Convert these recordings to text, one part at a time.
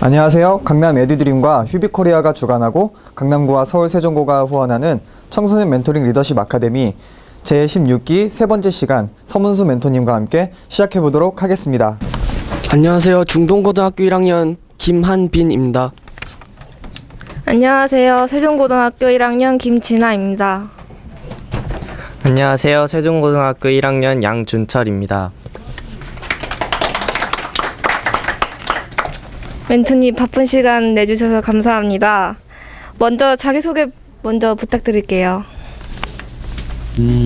안녕하세요. 강남 에듀드림과 휴비코리아가 주관하고 강남구와 서울 세종고가 후원하는 청소년 멘토링 리더십 아카데미 제16기 세 번째 시간 서문수 멘토님과 함께 시작해 보도록 하겠습니다. 안녕하세요. 중동고등학교 1학년 김한빈입니다. 안녕하세요. 세종고등학교 1학년 김진아입니다. 안녕하세요. 세종고등학교 1학년 양준철입니다. 멘토님 바쁜 시간 내주셔서 감사합니다. 먼저 자기소개 부탁드릴게요.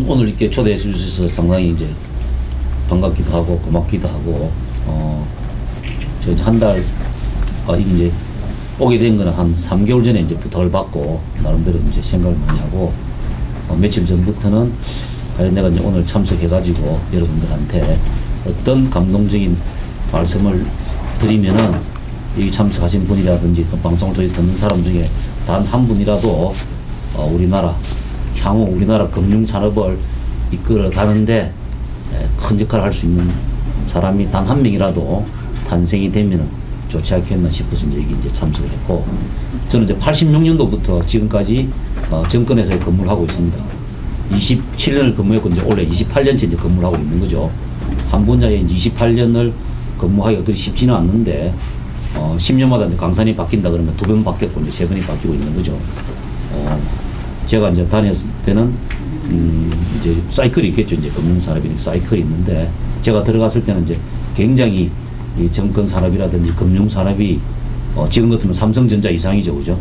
오늘 이렇게 초대해 주셔서 상당히 이제 반갑기도 하고 고맙기도 하고 저 한 달 이제 오게 된 거는 한 3개월 전에 이제 부탁을 받고 나름대로 이제 생각을 많이 하고 며칠 전부터는 과연 내가 이제 오늘 참석해가지고 여러분들한테 어떤 감동적인 말씀을 드리면은 여기 참석하신 분이라든지 또 방송을 저희 듣는 사람 중에 단 한 분이라도 향후 우리나라 금융산업을 이끌어가는데 큰 역할을 할 수 있는 사람이 단 한 명이라도 탄생이 되면은 좋지 않겠나 싶어서 이제 참석을 했고, 저는 이제 86년도부터 지금까지 정권에서 근무를 하고 있습니다. 27년을 근무했고 이제 올해 28년째 이제 근무를 하고 있는 거죠. 한 분야에 28년을 근무하기가 그리 쉽지는 않는데 10년마다 이제 강산이 바뀐다 그러면 2번 바뀌었고 이제 3번이 바뀌고 있는 거죠. 제가 이제 다녔을 때는 이제 사이클이 있겠죠. 이제 금융산업이니까 사이클이 있는데, 제가 들어갔을 때는 이제 굉장히 이 정권 산업이라든지 금융산업이 지금 같으면 삼성전자 이상이죠, 그죠?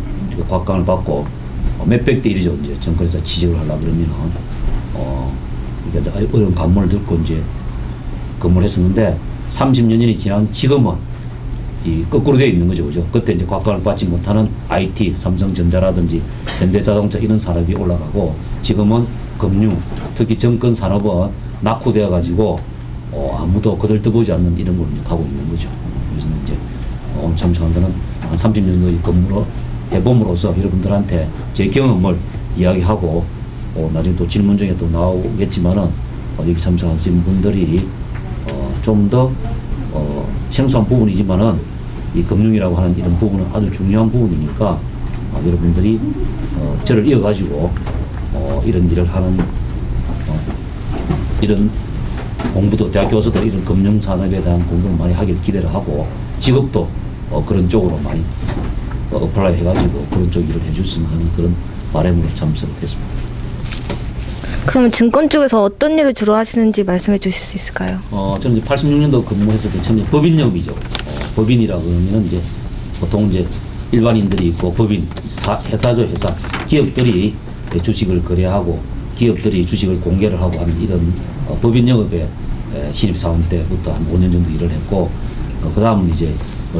곽강을 받고 몇백 대 1이죠. 이제 정권에서 취직을 하려고 그러면은 그러니까 어려운 관문을 듣고 이제 근무를 했었는데, 30년이 지난 지금은 이 거꾸로 되어 있는 거죠, 그죠? 그때 이제 곽강을 받지 못하는 IT, 삼성전자라든지 현대자동차 이런 산업이 올라가고, 지금은 금융, 특히 정권 산업은 낙후되어 가지고 아무도 거들떠보지 않는 이런 걸로 가고 있는 거죠. 그래서 이제 오늘 참석한 거는 한 30년의 근무로 해봄으로써 여러분들한테 제 경험을 이야기하고 나중에 또 질문 중에 또 나오겠지만은 여기 참석하신 분들이 좀 더 생소한 부분이지만은 이 금융이라고 하는 이런 부분은 아주 중요한 부분이니까 여러분들이 저를 이어가지고 이런 일을 하는 이런 공부도 대학 교수도 이런 금융산업에 대한 공부를 많이 하길 기대를 하고, 직업도 그런 쪽으로 많이 어플라이 해가지고 그런 쪽 일을 해줬으면 하는 그런 바람으로 참석을 했습니다. 그러면 증권 쪽에서 어떤 일을 주로 하시는지 말씀해 주실 수 있을까요? 저는 이제 86년도 근무했을 때 처음에 법인역이죠. 법인이라고 그러면은 이제 보통 이제 일반인들이 있고 법인, 회사죠, 회사. 기업들이 주식을 거래하고 기업들이 주식을 공개를 하고 하는 이런 법인 영업에 신입사원 때부터 한 5년 정도 일을 했고, 그 다음은 이제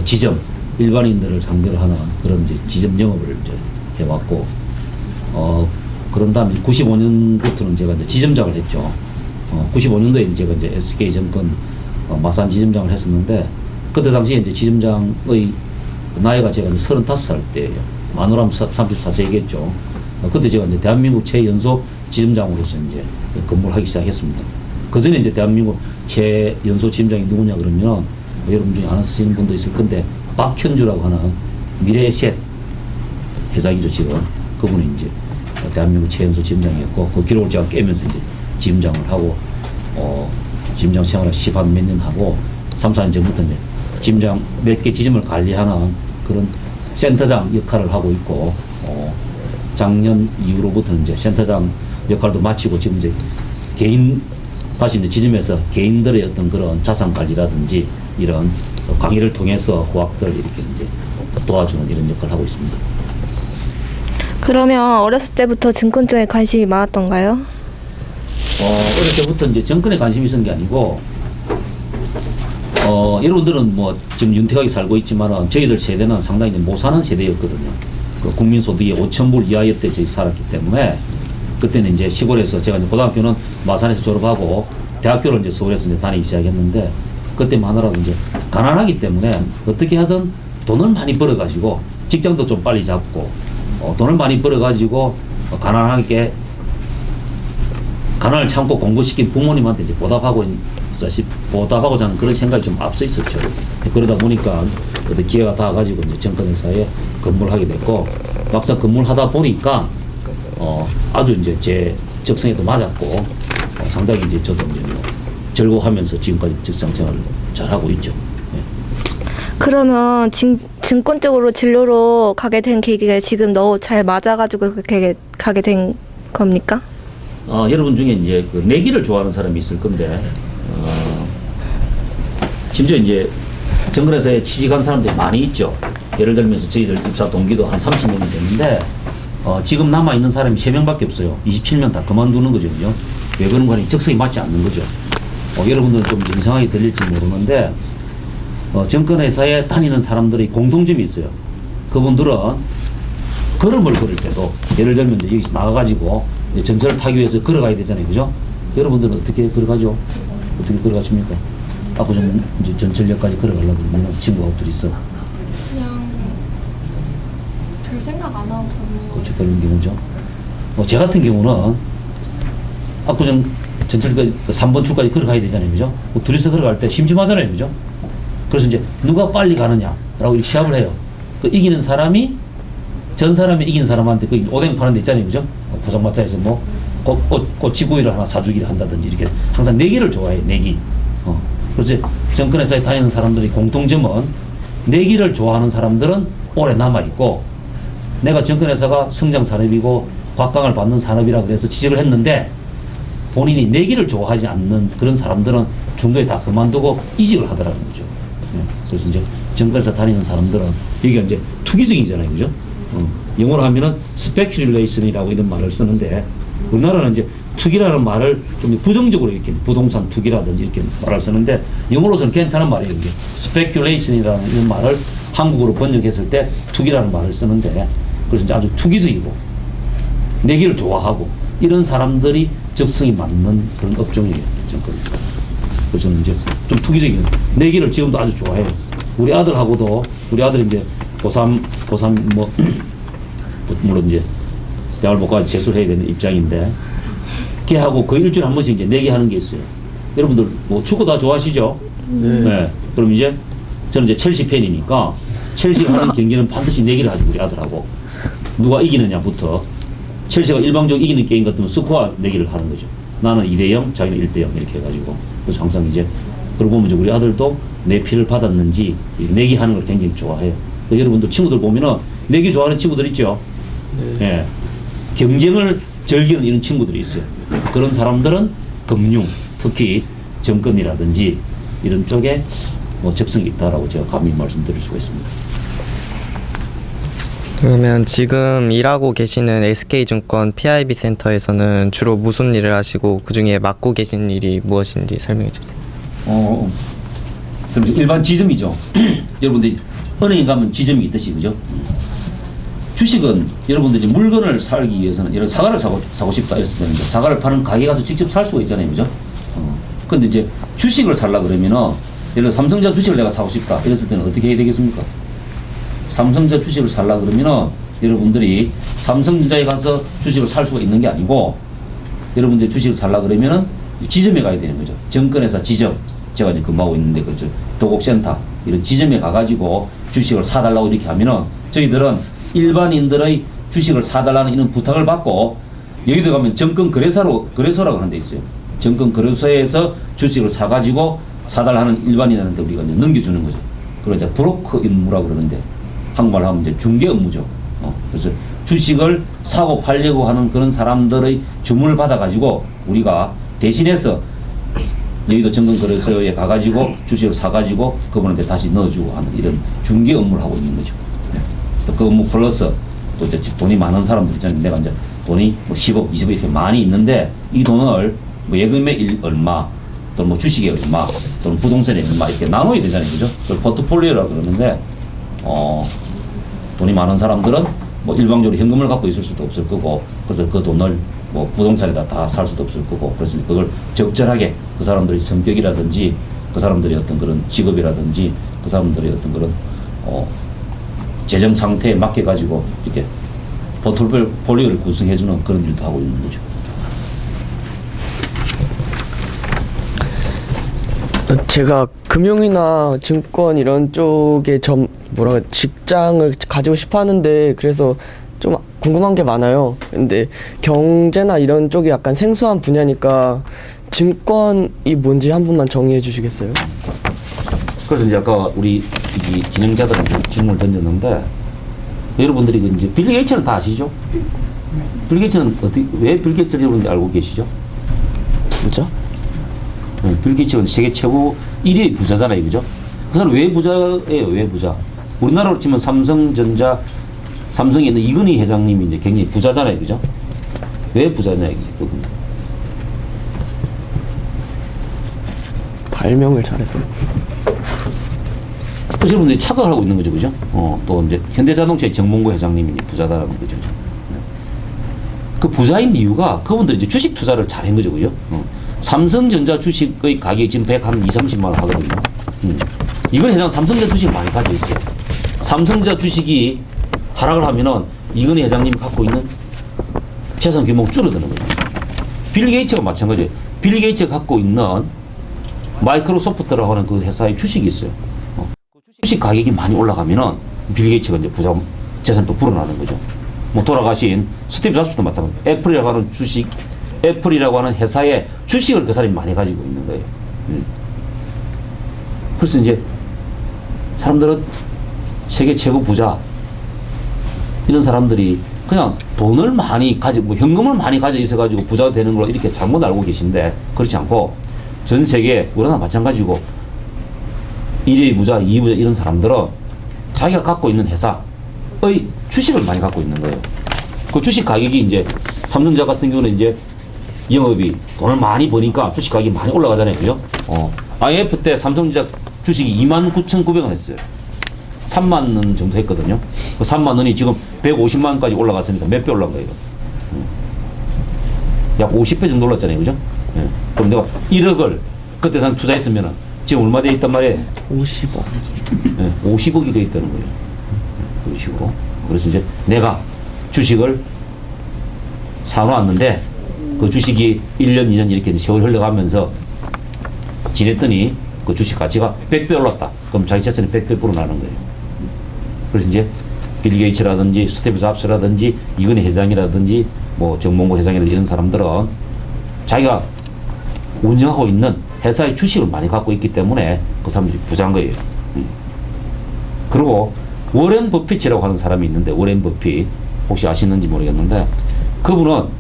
지점, 일반인들을 상대로 하는 그런 이제 지점 영업을 이제 해왔고, 그런 다음에 95년부터는 제가 이제 지점장을 했죠. 95년도에 제가 이제 SK증권 마산 지점장을 했었는데, 그때 당시에 이제 지점장의 나이가 제가 이제 35살 때예요. 만으로 34세겠죠. 그때 제가 이제 대한민국 최연소 지점장으로서 이제 근무를 하기 시작했습니다. 그 전에 이제 대한민국 최연소 지점장이 누구냐 그러면 여러분 중에 안 쓰시는 분도 있을 건데, 박현주라고 하는 미래에셋 회장이죠, 지금. 그분이 이제 대한민국 최연소 지점장이었고, 그 기록을 제가 깨면서 이제 지점장을 하고, 지점장 생활을 10몇 년 하고, 3, 4년 전부터 이제 지점장 몇 개 지점을 관리하는 그런 센터장 역할을 하고 있고, 작년 이후로부터는 이제 센터장 역할도 마치고 지금 이제 다시 이제 지점에서 개인들의 어떤 그런 자산 관리라든지 이런 강의를 통해서 고학들 이렇게 이제 도와주는 이런 역할을 하고 있습니다. 그러면 어렸을 때부터 증권 쪽에 관심이 많았던가요? 어릴 때부터 이제 정권에 관심이 있었는 게 아니고, 여러분들은 뭐 지금 윤택하게 살고 있지만은 저희들 세대는 상당히 못 사는 세대였거든요. 그 국민소득이 5,000불 이하였을 때 저희 살았기 때문에, 그때는 이제 시골에서 제가 이제 고등학교는 마산에서 졸업하고 대학교를 이제 서울에서 이제 다니기 시작했는데, 그때만 하더라도 이제 가난하기 때문에 어떻게 하든 돈을 많이 벌어가지고 직장도 좀 빨리 잡고 돈을 많이 벌어가지고 가난을 참고 공부시킨 부모님한테 이제 보답하고 보답하고자 하는 그런 생각이 좀 앞서 있었죠. 그러다 보니까 어떤 기회가 닿아가지고 이제 정권회사에 근무를 하게 됐고, 막상 근무를 하다 보니까 아주 이제 제 적성에도 맞았고, 상당히 이제 저도 이제 뭐 즐거워하면서 지금까지 직장 생활을 잘하고 있죠. 예. 그러면 증권 쪽으로 진로로 가게 된 계기가 지금 너무 잘 맞아가지고 그렇게 가게 된 겁니까? 여러분 중에 이제 그 내기를 좋아하는 사람이 있을 건데, 심지어 이제 정글에서에 취직한 사람들이 많이 있죠. 예를 들면서 저희들 입사 동기도 한 30명이 됐는데, 지금 남아있는 사람이 3명밖에 없어요. 27명 다 그만두는 거죠. 그죠? 왜 그런가 하니 적성이 맞지 않는 거죠. 여러분들은 좀 이상하게 들릴지 모르는데, 정권회사에 다니는 사람들의 공통점이 있어요. 그분들은 걸음을 걸을 때도, 예를 들면 이제 여기서 나가가지고 이제 전철을 타기 위해서 걸어가야 되잖아요. 그죠? 여러분들은 어떻게 걸어가죠? 어떻게 걸어가십니까? 좀 이제 전철역까지 걸어가려고 그러면 친구가 둘이 있어. 그냥 별 생각 안 하고 그렇죠. 그런 경우죠. 제 같은 경우는 압구정 전철까지 3번 출까지 걸어가야 되잖아요. 그죠? 둘이서 걸어갈 때 심심하잖아요. 그죠? 그래서 이제 누가 빨리 가느냐라고 이렇게 시합을 해요. 이기는 사람이 전 사람이 이긴 사람한테 그 오뎅 파는 데 있잖아요. 그죠? 포장마차에서 뭐 꼬치구이를 하나 사주기를 한다든지 이렇게 항상 내기를 좋아해요. 내기. 그래서 정권회사에 다니는 사람들의 공통점은 내기를 좋아하는 사람들은 오래 남아있고, 내가 정권회사가 성장 산업이고 곽강을 받는 산업이라 그래서 취직을 했는데 본인이 내기를 좋아하지 않는 그런 사람들은 중도에 다 그만두고 이직을 하더라는 거죠. 그래서 이제 정권회사 다니는 사람들은 여기가 이제 투기적이잖아요. 그죠? 영어로 하면은 스페큘레이션이라고 이런 말을 쓰는데, 우리나라는 이제 투기라는 말을 좀 부정적으로 이렇게 부동산 투기라든지 이렇게 말을 쓰는데, 영어로서는 괜찮은 말이에요. 이게 스페큘레이션이라는 이런 말을 한국어로 번역했을 때 투기라는 말을 쓰는데, 그래서 이제 아주 투기적이고 내기를 좋아하고 이런 사람들이 적성이 맞는 그런 업종이에요. 정권에서. 그래서 저는 이제 좀 투기적인 내기를 지금도 아주 좋아해요. 우리 아들하고도, 우리 아들이 이제 고3 뭐 물론 이제 대학을 못 가서 재수를 해야 되는 입장인데, 걔하고 거의 일주일에 한 번씩 이제 내기하는 게 있어요. 여러분들 뭐 축구 다 좋아하시죠? 네. 그럼 이제 저는 이제 첼시 팬이니까 첼시가 하는 경기는 반드시 내기를 하죠. 우리 아들하고 누가 이기느냐부터, 첼시가 일방적으로 이기는 게임 같으면 스코어 내기를 하는 거죠. 나는 2대0, 자기는 1대0 이렇게 해가지고. 그래서 항상 이제 그러고 보면 이제 우리 아들도 내 피를 받았는지 내기하는 걸 굉장히 좋아해요. 여러분들 친구들 보면은 내기 좋아하는 친구들 있죠. 예. 경쟁을 즐기는 이런 친구들이 있어요. 그런 사람들은 금융, 특히 정권이라든지 이런 쪽에 뭐 적성이 있다라고 제가 감히 말씀드릴 수가 있습니다. 그러면 지금 일하고 계시는 SK증권 PIB 센터에서는 주로 무슨 일을 하시고 그 중에 맡고 계신 일이 무엇인지 설명해 주세요. 그럼 일반 지점이죠. 여러분들 은행에 가면 지점이 있듯이, 그죠? 주식은 여러분들이 물건을 사기 위해서는, 예를 들어 사과를 사고 싶다 이랬을 때는 사과를 파는 가게 가서 직접 살 수가 있잖아요. 그죠? 근데 이제 주식을 살라 그러면은, 예를 들어 삼성전자 주식을 내가 사고 싶다 이랬을 때는 어떻게 해야 되겠습니까? 삼성전자 주식을 살라 그러면은 여러분들이 삼성전자에 가서 주식을 살 수가 있는 게 아니고, 여러분들이 주식을 살라 그러면은 지점에 가야 되는 거죠. 정권회사 지점. 제가 이제 근무하고 있는데, 그렇죠. 도곡센터 이런 지점에 가가지고 주식을 사달라고 이렇게 하면은, 저희들은 일반인들의 주식을 사달라는 이런 부탁을 받고, 여기도 가면 정권거래소라고 하는 데 있어요. 정권거래소에서 주식을 사가지고 사달라는 일반인한테 우리가 이제 넘겨주는 거죠. 그걸 이제 브로커 임무라고 그러는데, 한국말로 하면 이제 중개 업무죠. 그래서 주식을 사고 팔려고 하는 그런 사람들의 주문을 받아가지고 우리가 대신해서 여의도 정권거래소에 가가지고 주식을 사가지고 그분한테 다시 넣어주고 하는 이런 중개 업무를 하고 있는 거죠. 또 그 업무 플러스 또 이제 돈이 많은 사람들 있잖아요. 내가 이제 돈이 뭐 10억, 20억 이렇게 많이 있는데, 이 돈을 뭐 예금에 얼마, 또는 뭐 주식에 얼마, 또는 부동산에 얼마 이렇게 나눠야 되잖아요. 그죠? 그걸 포트폴리오라고 그러는데, 돈이 많은 사람들은 뭐 일방적으로 현금을 갖고 있을 수도 없을 거고, 그래서 그 돈을 뭐 부동산에다 다 살 수도 없을 거고, 그래서 그걸 적절하게 그 사람들의 성격이라든지 그 사람들의 어떤 그런 직업이라든지 그 사람들의 어떤 그런 재정 상태에 맞게 가지고 이렇게 포트폴리오를 구성해주는 그런 일도 하고 있는 거죠. 제가 금융이나 증권 이런 쪽에 직장을 가지고 싶어 하는데 그래서 좀 궁금한 게 많아요. 근데 경제나 이런 쪽이 약간 생소한 분야니까 증권이 뭔지 한 번만 정의해 주시겠어요? 그래서 이제 아까 우리 이 진행자들한테 질문을 던졌는데 여러분들이 이제 빌 게이츠는 다 아시죠? 빌 게이츠는 왜 빌 게이츠를 여러분들이 알고 계시죠? 부자? 빌 게이츠가 세계 최고 1위의 부자잖아요, 그죠? 그 사람 왜 부자예요? 왜 부자? 우리나라로 치면 삼성전자, 삼성에 있는 이건희 회장님이 이제 굉장히 부자잖아요, 그죠? 왜 부자냐 이거죠, 그분. 발명을 잘해서. 그래서 여러분들이 착각을 하고 있는 거죠, 그죠? 또 이제 현대자동차의 정몽구 회장님이 이제 부자다라는 거죠. 그 부자인 이유가 그분들이 이제 주식 투자를 잘한 거죠, 그죠? 삼성전자 주식의 가격이 지금 120-30만 원 하거든요. 이건 회장 삼성전자 주식을 많이 가지고 있어요. 삼성전자 주식이 하락을 하면은 이건희 회장님이 갖고 있는 재산 규모가 줄어드는 거죠. 빌 게이츠가 마찬가지예요. 빌 게이츠가 갖고 있는 마이크로소프트라고 하는 그 회사의 주식이 있어요. 주식 가격이 많이 올라가면은 빌 게이츠가 이제 부자 재산이 또 불어나는 거죠. 뭐 돌아가신 스티브 잡스도 마찬가지예요. 애플이라고 하는 회사의 주식을 그 사람이 많이 가지고 있는 거예요. 그래서 이제 사람들은 세계 최고 부자 이런 사람들이 그냥 돈을 많이 가지고 뭐 현금을 많이 가지고 있어가지고 부자가 되는 걸로 이렇게 잘못 알고 계신데 그렇지 않고 전 세계 우리나라 마찬가지고 1위 부자, 2위 부자 이런 사람들은 자기가 갖고 있는 회사의 주식을 많이 갖고 있는 거예요. 그 주식 가격이 이제 삼성전자 같은 경우는 이제 영업이 돈을 많이 버니까 주식 가격이 많이 올라가잖아요. 그죠? IMF 때 삼성전자 주식이 29,900원 했어요. 3만 원 정도 했거든요. 그 3만 원이 지금 150만 원까지 올라갔으니까 몇 배 올라간 거예요? 약 50배 정도 올랐잖아요. 그죠? 예. 그럼 내가 1억을 그때 당 투자했으면 지금 얼마 돼 있단 말이에요? 50억. 예, 50억이 돼 있다는 거예요. 그런 식으로. 그래서 이제 내가 주식을 사놓았는데 그 주식이 1년, 2년 이렇게 세월 흘러가면서 지냈더니 그 주식 가치가 100배 올랐다. 그럼 자기 재산이 100배 불어나는 거예요. 그래서 이제 빌 게이츠라든지 스티브 잡스라든지 이건희 회장이라든지 뭐 정몽구 회장이라든지 이런 사람들은 자기가 운영하고 있는 회사의 주식을 많이 갖고 있기 때문에 그 사람들이 부자인 거예요. 그리고 워렌 버핏이라고 하는 사람이 있는데 워렌 버핏 혹시 아시는지 모르겠는데 그분은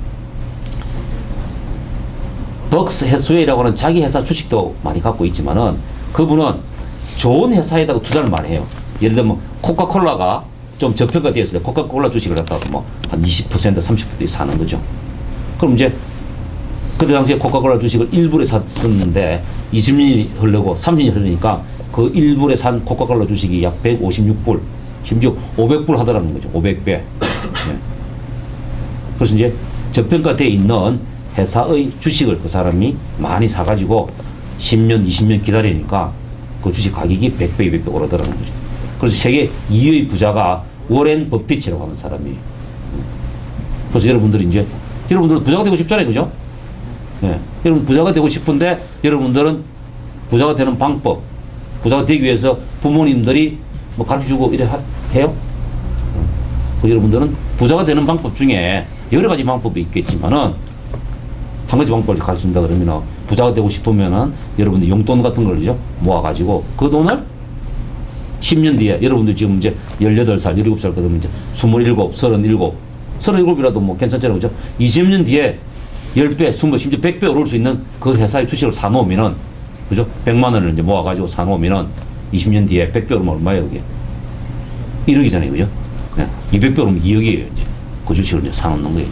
벅스 해스웨이라고 하는 자기 회사 주식도 많이 갖고 있지만은 그분은 좋은 회사에다가 투자를 많이 해요. 예를 들면 코카콜라가 좀 저평가되어 있을 때 코카콜라 주식을 갖다가 뭐 한 20% 30% 사는 거죠. 그럼 이제 그때 당시에 코카콜라 주식을 1불에 샀었는데 20년이 흐르고 30년이 흐르니까 그 1불에 산 코카콜라 주식이 약 156불 심지어 500불 하더라는 거죠. 500배. 네. 그래서 이제 저평가되어 있는 회사의 주식을 그 사람이 많이 사가지고 10년, 20년 기다리니까 그 주식 가격이 100배, 200배 오르더라는 거죠. 그래서 세계 2의 부자가 워렌 버핏이라고 하는 사람이에요. 그래서 여러분들은 부자가 되고 싶잖아요. 그죠? 네. 여러분 부자가 되고 싶은데 여러분들은 부자가 되는 방법, 부자가 되기 위해서 부모님들이 뭐 가르쳐주고 이래 해요? 여러분들은 부자가 되는 방법 중에 여러 가지 방법이 있겠지만은 한 가지 방법을 가르친다 그러면 부자가 되고 싶으면은 여러분들 용돈 같은 걸 모아가지고 그 돈을 10년 뒤에 여러분들 지금 이제 18살, 17살 그러면 이제 27, 37이라도 뭐 괜찮잖아요. 그죠? 20년 뒤에 10배, 20배, 심지어 100배 오를 수 있는 그 회사의 주식을 사놓으면은 그죠? 100만 원을 이제 모아가지고 사놓으면은 20년 뒤에 100배 오르면 얼마예요, 그게? 1억이잖아요. 그죠? 네. 200배 오르면 2억이에요. 이제. 그 주식을 이제 사놓는 거예요.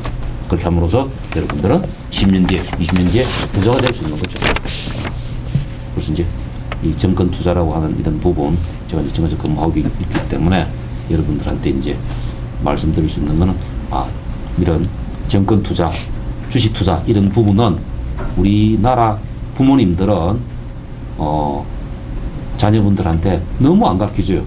그렇게 함으로써 여러분들은 10년 뒤에, 20년 뒤에 부자가 될 수 있는 거죠. 그래서 이제 이 정권 투자라고 하는 이런 부분, 제가 이제 정권에서 근무하고 있기 때문에 여러분들한테 이제 말씀드릴 수 있는 거는, 이런 정권 투자, 주식 투자, 이런 부분은 우리나라 부모님들은, 자녀분들한테 너무 안 가르쳐줘요.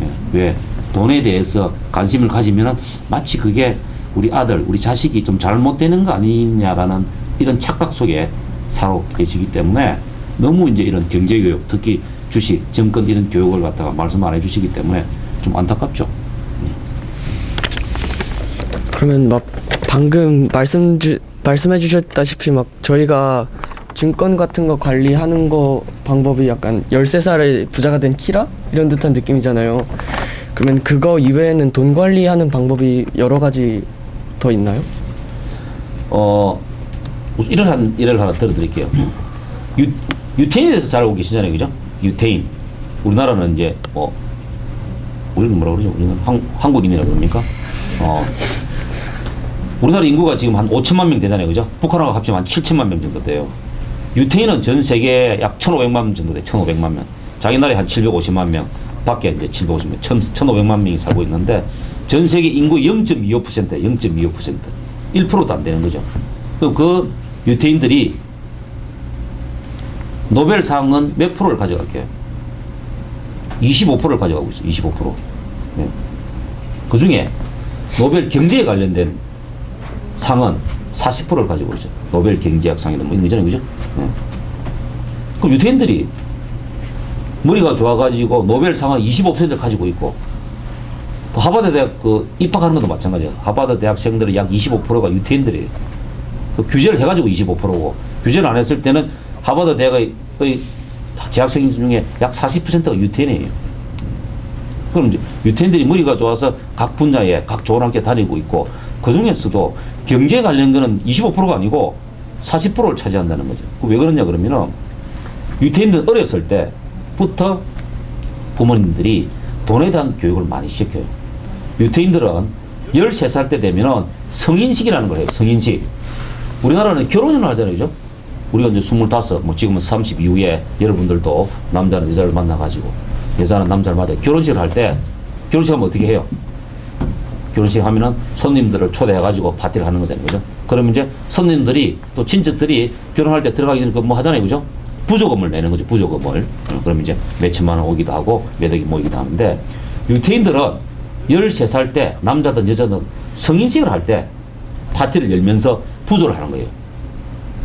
예. 왜? 돈에 대해서 관심을 가지면은 마치 그게 우리 아들, 우리 자식이 좀 잘못되는 거 아니냐라는 이런 착각 속에 살고 계시기 때문에 너무 이제 이런 경제교육, 특히 주식, 증권 이런 교육을 갖다가 말씀 안 해주시기 때문에 좀 안타깝죠. 그러면 막 방금 말씀해 주셨다시피 막 저희가 증권 같은 거 관리하는 거 방법이 약간 13살에 부자가 된 키라? 이런 듯한 느낌이잖아요. 그러면 그거 이외에는 돈 관리하는 방법이 여러 가지 더 있나요? 이런 예를 하나 들어드릴게요. 유태인에 대해서 잘 알고 계시잖아요, 그죠? 유태인. 우리나라는 이제 우리는 뭐라 그러죠? 우리는 한국인이라 그럽니까? 우리나라 인구가 지금 한 5천만 명 되잖아요, 그죠? 북한하고 합치면 한 7천만 명 정도 돼요. 유태인은 전 세계에 약 1,500만 명 정도 돼요. 1,500만 명. 자기 나라에 한 750만 명 밖에 이제 750명, 1,500만 명이 살고 있는데 전 세계 인구 0.25%예요. 0.25%. 1%도 안 되는 거죠. 그 유태인들이 노벨상은 몇 프로를 가져갈게요? 25%를 가져가고 있어요. 25%. 네. 그 중에 노벨 경제에 관련된 상은 40%를 가지고 있어요. 노벨 경제학상이나 뭐 이런 거잖아요. 그죠? 네. 그럼 유태인들이 머리가 좋아가지고 노벨상은 25%를 가지고 있고 또 하버드 대학 입학하는 것도 마찬가지예요. 하버드 대학생들의 약 25%가 유태인들이에요. 규제를 해가지고 25%고 규제를 안 했을 때는 하버드 대학의 재학생 중에 약 40%가 유태인이에요. 그럼 이제 유태인들이 머리가 좋아서 각 분야에 각 좋은 학교에 다니고 있고 그 중에서도 경제 관련 거는 25%가 아니고 40%를 차지한다는 거죠. 왜 그러냐 그러면은 유태인들은 어렸을 때부터 부모님들이 돈에 대한 교육을 많이 시켜요. 유태인들은 13살 때 되면은 성인식이라는 걸 해요. 성인식. 우리나라는 결혼을 하잖아요. 그죠? 우리가 이제 25, 지금은 30 이후에 여러분들도 남자는 여자를 만나가지고 여자는 남자를 만나 결혼식을 할 때 결혼식 하면 어떻게 해요? 결혼식 하면은 손님들을 초대해가지고 파티를 하는 거잖아요. 그죠? 그러면 이제 손님들이 또 친척들이 결혼할 때 들어가기 전에 뭐 하잖아요. 그죠? 부조금을 내는 거죠. 부조금을. 그러면 이제 몇 천만 원 오기도 하고 몇 억이 모이기도 하는데 유태인들은 13살 때 남자든 여자든 성인식을 할 때 파티를 열면서 부조를 하는 거예요.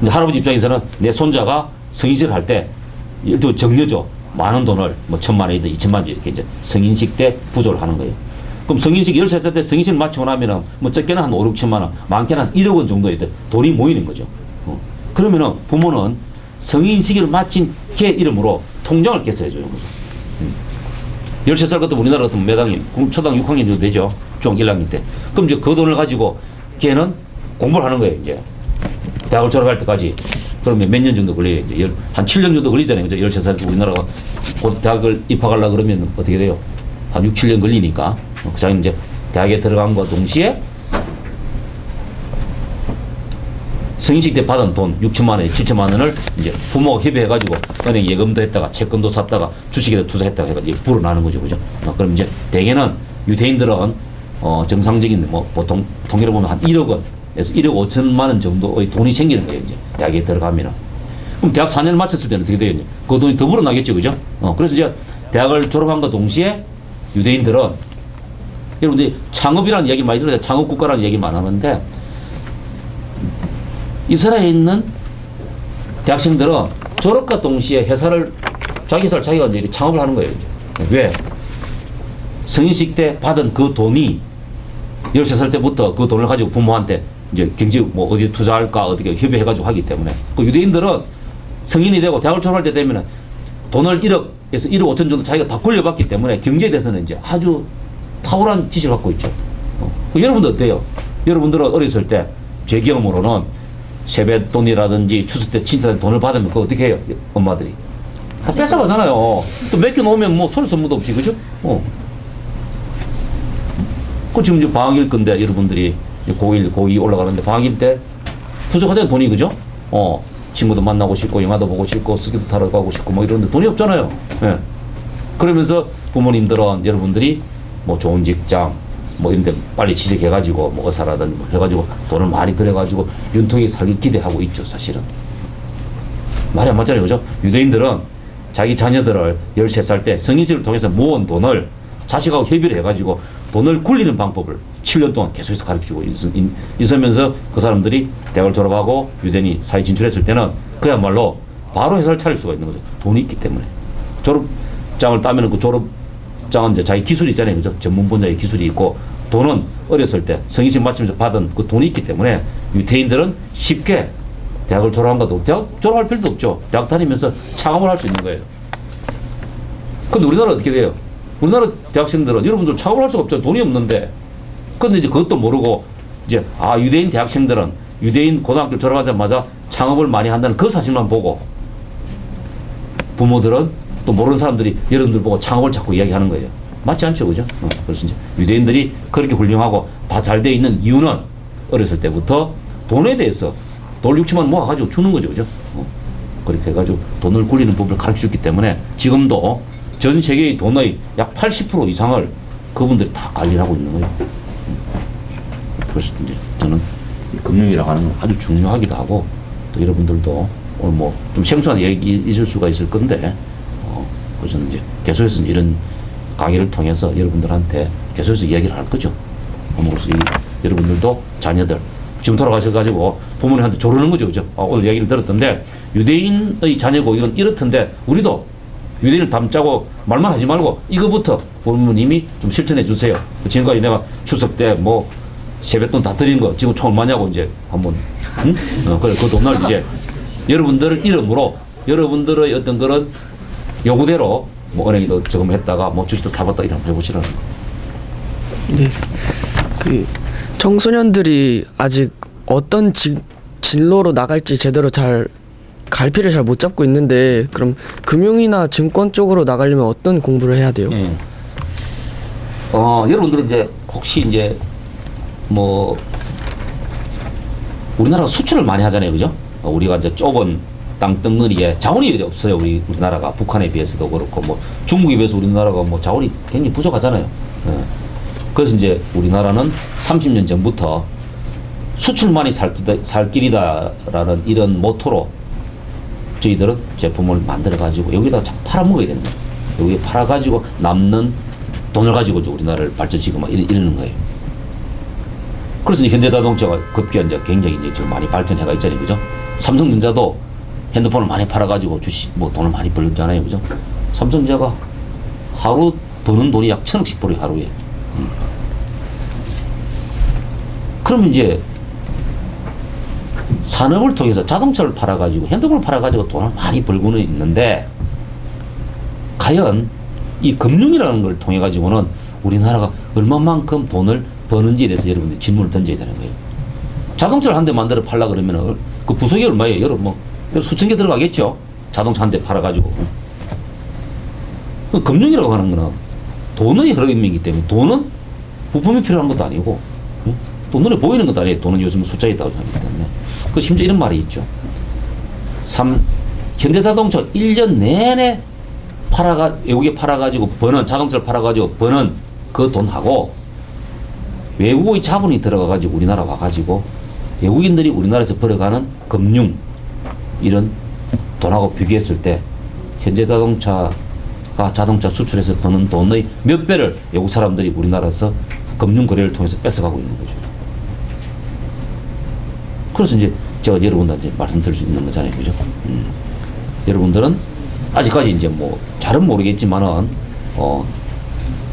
근데 할아버지 입장에서는 내 손자가 성인식을 할 때 정려줘. 많은 돈을 1,000만 원이든 2,000만 원 이렇게 이제 성인식 때 부조를 하는 거예요. 그럼 성인식 13살 때 성인식을 마치고 나면은 적게는 한 5, 6천만 원, 많게는 한 1억 원 정도의 돈이 모이는 거죠. 그러면은 부모는 성인식을 마친 걔 이름으로 통장을 깨서 해주는 거죠. 13살 같으면 우리나라 같으면 몇 학년? 초등 6학년 정도 되죠. 중 1학년 때. 그럼 이제 그 돈을 가지고 걔는 공부를 하는 거예요, 이제. 대학을 졸업할 때까지. 그러면 몇 년 정도 걸려요? 이제 한 7년 정도 걸리잖아요. 이제 13살 때 우리나라가 곧 대학을 입학하려고 그러면 어떻게 돼요? 한 6, 7년 걸리니까. 그 자기는 이제 대학에 들어간과 동시에 성인식 때 받은 돈 6천만 원, 7천만 원을 이제 부모가 협의해가지고 은행 예금도 했다가 채권도 샀다가 주식에다 투자했다가 해가지고 불어나는 거죠. 그죠? 그럼 이제 대개는 유태인들은 정상적인 보통 통계를 보면 한 1억 원에서 1억 5천만 원 정도의 돈이 생기는 거예요. 이제 대학에 들어가면은. 그럼 대학 4년을 마쳤을 때는 어떻게 돼요? 그 돈이 더 불어나겠죠. 그죠? 그래서 이제 대학을 졸업한과 동시에 유대인들은 여러분들이 창업이라는 얘기 많이 들어요. 창업국가라는 얘기 많이 하는데 이스라엘에 있는 대학생들은 졸업과 동시에 자기 회사를 자기가 이제 창업을 하는 거예요. 이제. 왜? 성인식 때 받은 그 돈이 13살 때부터 그 돈을 가지고 부모한테 이제 경제 어디 투자할까 어떻게 협의해가지고 하기 때문에 그 유대인들은 성인이 되고 대학을 졸업할 때 되면은 돈을 1억에서 1억 5천 정도 자기가 다 굴려받기 때문에 경제에 대해서는 이제 아주 탁월한 지식을 갖고 있죠. 여러분도 어때요? 여러분들은 어렸을 때 제 경험으로는 세뱃돈이라든지 추수 때 친구한테 돈을 받으면 그거 어떻게 해요? 엄마들이 다 뺏어가잖아요. 또 맡겨놓으면 소리 소문도 없이 그죠? 그 지금 이제 방학일 건데 여러분들이 고1, 고2 올라가는데 방학일 때 부족하잖아요. 돈이 그죠? 친구도 만나고 싶고 영화도 보고 싶고 스키도 타러 가고 싶고 이런데 돈이 없잖아요. 예. 그러면서 부모님들은 여러분들이 좋은 직장 이런데 빨리 취직해가지고 의사라든지 해가지고 돈을 많이 벌여가지고 윤통하게 살길 기대하고 있죠. 사실은 말이 안 맞잖아요. 그죠? 유대인들은 자기 자녀들을 13살 때 성인식을 통해서 모은 돈을 자식하고 협의를 해가지고 돈을 굴리는 방법을 7년 동안 계속해서 가르치고 있으면서 그 사람들이 대학을 졸업하고 유대인이 사회 진출했을 때는 그야말로 바로 회사를 차릴 수가 있는 거죠. 돈이 있기 때문에. 졸업장을 따면 그 졸업장은 이제 자기 기술이 있잖아요. 그죠? 전문 분야의 기술이 있고 돈은 어렸을 때 성인식 맞추면서 받은 그 돈이 있기 때문에 유태인들은 쉽게 대학을 졸업한 것도 대학 졸업할 필요도 없죠. 대학 다니면서 창업을 할 수 있는 거예요. 근데 우리나라 어떻게 돼요? 우리나라 대학생들은 여러분들 창업을 할 수가 없죠. 돈이 없는데. 근데 이제 그것도 모르고 이제 유대인 대학생들은 유대인 고등학교 졸업하자마자 창업을 많이 한다는 그 사실만 보고 부모들은 또 모르는 사람들이 여러분들 보고 창업을 자꾸 이야기하는 거예요. 맞지 않죠, 그죠? 그래서 이제 유대인들이 그렇게 훌륭하고 다 잘 돼 있는 이유는 어렸을 때부터 돈에 대해서 돈 6천만 모아가지고 주는 거죠, 그죠? 그렇게 해가지고 돈을 굴리는 법을 가르쳐 줬기 때문에 지금도 전 세계의 돈의 약 80% 이상을 그분들이 다 관리를 하고 있는 거예요. 그래서 이제 저는 이 금융이라고 하는 건 아주 중요하기도 하고 또 여러분들도 오늘 뭐 좀 생소한 얘기 있을 수가 있을 건데 그래서 이제 계속해서 이런 강의를 통해서 여러분들한테 계속해서 이야기를 할 거죠. 함으로써 여러분들도 자녀들 지금 돌아가셔가지고 부모님한테 조르는 거죠, 그죠? 오늘 얘기를 들었던데 유대인의 자녀고 이건 이렇던데 우리도 유대인을 닮자고 말만 하지 말고 이거부터 부모님이 좀 실천해 주세요. 지금까지 내가 추석 때 뭐 세뱃돈 다 드린 거 지금 총 얼마냐고 이제 한번 그래 그 돈을 이제 여러분들 이름으로 여러분들의 어떤 그런 요구대로 뭐 은행에도 저금했다가 뭐 주식도 사봤다 이런 해보시라는 거. 네. 그 청소년들이 아직 어떤 진로로 나갈지 제대로 잘 갈피를 잘 못 잡고 있는데 그럼 금융이나 증권 쪽으로 나가려면 어떤 공부를 해야 돼요? 예. 여러분들은 이제 혹시 이제 뭐 우리나라가 수출을 많이 하잖아요, 그죠? 우리가 이제 좁은 땅덩어리에 자원이 없어요. 우리나라가 북한에 비해서도 그렇고 뭐 중국에 비해서 우리나라가 뭐 자원이 굉장히 부족하잖아요. 예. 그래서 이제 우리나라는 30년 전부터 수출만이 살 길이다라는 이런 모토로 저희들은 제품을 만들어 가지고 여기다 팔아먹어야 되는 거예요. 여기 팔아 가지고 남는 돈을 가지고 우리나라를 발전시키고 막 이러는 거예요. 그래서 현대자동차가 급기야 이제 굉장히 이제 지금 많이 발전해가 있잖아요, 그죠? 삼성전자도 핸드폰을 많이 팔아가지고 뭐 돈을 많이 벌잖아요, 그죠? 삼성전자가 하루 버는 돈이 약 1,000억씩 벌어요, 하루에. 그러면 이제 산업을 통해서 자동차를 팔아가지고 핸드폰을 팔아가지고 돈을 많이 벌고는 있는데 과연 이 금융이라는 걸 통해 가지고는 우리나라가 얼마만큼 돈을 버는지에 대해서 여러분들 질문을 던져야 되는 거예요. 자동차를 한 대 만들어 팔라 그러면은 그 부속이 얼마예요? 여러분 뭐 수천 개 들어가겠죠. 자동차 한 대 팔아가지고. 그 금융이라고 하는 거는 돈의 흐름이기 때문에 돈은 부품이 필요한 것도 아니고 또 눈에 보이는 것도 아니에요. 돈은 요즘 숫자에 있다고 하기 때문에. 그 심지어 이런 말이 있죠. 현대자동차 1년 내내 외국에 팔아가지고 버는 자동차를 팔아가지고 버는 그 돈하고 외국의 자본이 들어가가지고 우리나라 와가지고 외국인들이 우리나라에서 벌어가는 금융 이런 돈하고 비교했을 때 현대자동차가 자동차 수출해서 버는 돈의 몇 배를 외국 사람들이 우리나라에서 금융 거래를 통해서 뺏어가고 있는 거죠. 그래서 이제 제가 여러분들한테 말씀드릴 수 있는 거잖아요, 그죠? 여러분들은 아직까지 이제 뭐 잘은 모르겠지만은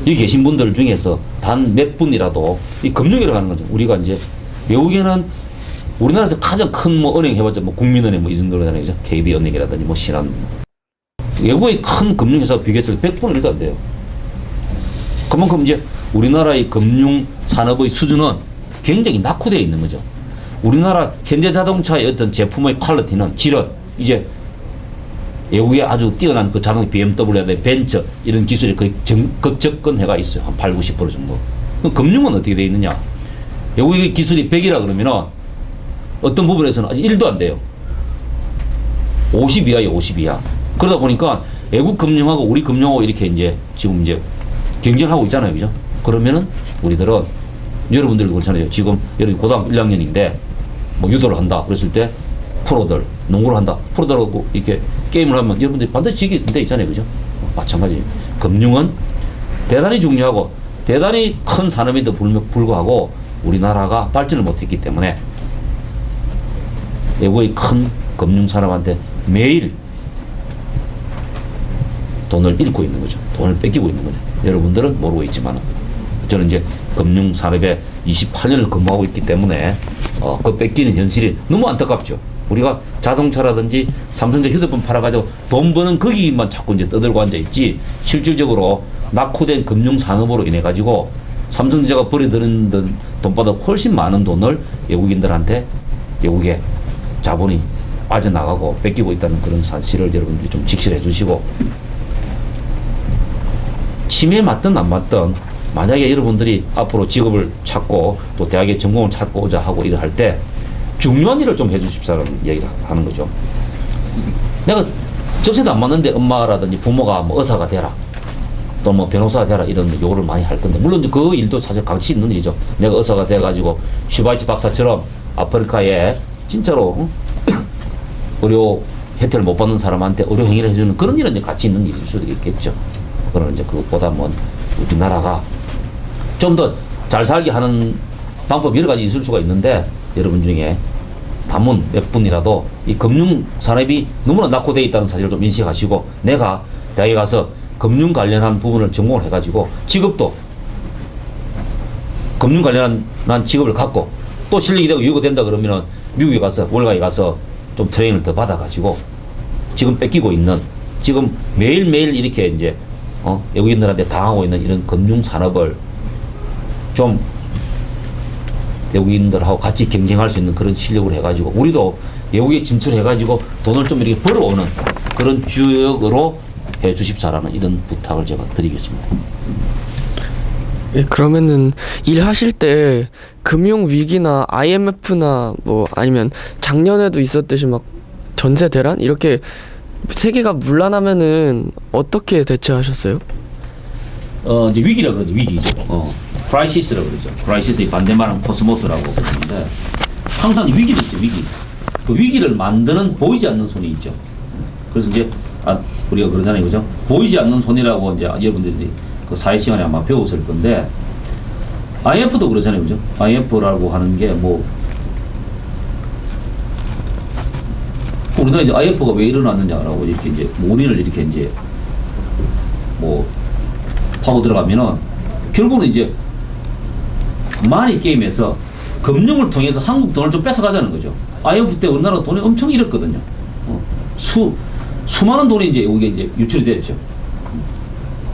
여기 계신 분들 중에서 단 몇 분이라도 이 금융이라고 하는 거죠. 우리가 이제 외국에는 우리나라에서 가장 큰 뭐 은행 해봤자 뭐 국민은행 뭐 이 정도잖아요, 그죠? KB은행이라든지 뭐 신한 외국의 큰 금융회사 비교했을 때 100분의 1도 안 돼요. 그만큼 이제 우리나라의 금융 산업의 수준은 굉장히 낙후되어 있는 거죠. 우리나라 현대자동차의 어떤 제품의 퀄리티는 질은 이제 외국에 아주 뛰어난 그 자동차 BMW라든지 벤처 이런 기술이 거의 급접근해가 있어요. 한 8, 90% 정도. 그럼 금융은 어떻게 되어 있느냐? 외국의 기술이 100이라 그러면은 어떤 부분에서는 아직 1도 안 돼요. 50 이하예요, 50 이하. 그러다 보니까 외국 금융하고 우리 금융하고 이렇게 이제 지금 이제 경쟁하고 있잖아요, 그죠? 그러면은 우리들은 여러분들도 그렇잖아요. 지금 여러분 고등학교 1학년인데 뭐 유도를 한다 그랬을 때 프로들 농구를 한다 프로들하고 이렇게 게임을 하면 여러분들이 반드시 지게 돼 있잖아요, 그죠? 마찬가지. 금융은 대단히 중요하고 대단히 큰 산업인데 불구하고 우리나라가 발전을 못했기 때문에 외국의 큰 금융 산업한테 매일 돈을 잃고 있는 거죠. 돈을 뺏기고 있는 거죠. 여러분들은 모르고 있지만 저는 이제 금융산업에 28년을 근무하고 있기 때문에 그 뺏기는 현실이 너무 안타깝죠. 우리가 자동차라든지 삼성전자 휴대폰 팔아가지고 돈 버는 거기만 자꾸 이제 떠들고 앉아있지, 실질적으로 낙후된 금융산업으로 인해가지고 삼성전자가 버려드는 돈보다 훨씬 많은 돈을 외국인들한테, 외국의 자본이 빠져나가고 뺏기고 있다는 그런 사실을 여러분들이 좀 직시해 주시고, 취미에 맞든 안 맞든 만약에 여러분들이 앞으로 직업을 찾고 또 대학에 전공을 찾고자 하고 일을 할 때 중요한 일을 좀 해주십사라는 얘기를 하는 거죠. 내가 적세도 안 맞는데 엄마라든지 부모가 뭐 의사가 되라, 또 뭐 변호사가 되라 이런 요구를 많이 할 건데, 물론 그 일도 사실 가치 있는 일이죠. 내가 의사가 돼가지고 슈바이츠 박사처럼 아프리카에 진짜로 의료 혜택을 못 받는 사람한테 의료 행위를 해주는 그런 일은 이제 가치 있는 일일 수도 있겠죠. 그러나 이제 그것보다 뭐 우리나라가 좀 더 잘 살게 하는 방법 여러 가지 있을 수가 있는데, 여러분 중에 단문 몇 분이라도 이 금융 산업이 너무나 낙후되어 있다는 사실을 좀 인식하시고, 내가 대학에 가서 금융 관련한 부분을 전공을 해가지고 직업도 금융 관련한 직업을 갖고 또 실력이 되고 유효가 된다 그러면은 미국에 가서 월가에 가서 좀 트레이닝을 더 받아가지고 지금 뺏기고 있는, 지금 매일매일 이렇게 이제 외국인들한테 당하고 있는 이런 금융 산업을 좀 외국인들하고 같이 경쟁할 수 있는 그런 실력을 해가지고 우리도 외국에 진출해가지고 돈을 좀 이렇게 벌어오는 그런 주역으로 해 주십사라는 이런 부탁을 제가 드리겠습니다. 예, 그러면은 일하실 때 금융 위기나 IMF나 뭐 아니면 작년에도 있었듯이 막 전세 대란 이렇게 세계가 문란하면은 어떻게 대처하셨어요? 이제 위기라 그러죠. 위기죠. 크라이시스라 그러죠. 크라이시스의 반대말은 코스모스라고 그러는데, 항상 위기도 있어요. 위기. 그 위기를 만드는 보이지 않는 손이 있죠. 그래서 이제 우리가 그러잖아요, 그죠? 보이지 않는 손이라고 이제 여러분들이 그 사회 시간에 아마 배웠을 건데, IMF도 그러잖아요, 그죠? IMF라고 하는 게 뭐, 우리나라 이제 IMF가 왜 일어났느냐라고 이렇게 이제 원인을 이렇게 이제 뭐 파고 들어가면은 결국은 이제 마니 게임에서 금융을 통해서 한국 돈을 좀 뺏어가자는 거죠. IMF 때 우리나라 돈이 엄청 잃었거든요. 수많은 돈이 이제 여기에 이제 유출이 됐죠.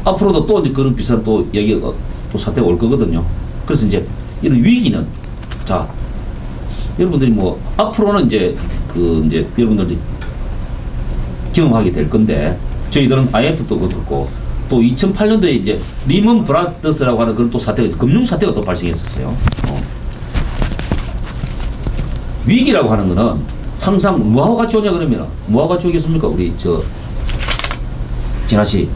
앞으로도 또 이제 그런 비슷한 또 얘기가 또 사태가 올 거거든요. 그래서 이제 이런 위기는, 자, 여러분들이 뭐 앞으로는 이제 이제 여러분들이 경험하게 될 건데, 저희들은 IMF도 그렇고 또 2008년도에 이제 리먼 브라더스라고 하는 그런 또 사태가, 금융 사태가 또 발생했었어요. 위기라고 하는 거는 항상 뭐하고 같이 오냐 그러면, 뭐하고 같이 오겠습니까? 우리 진아 씨,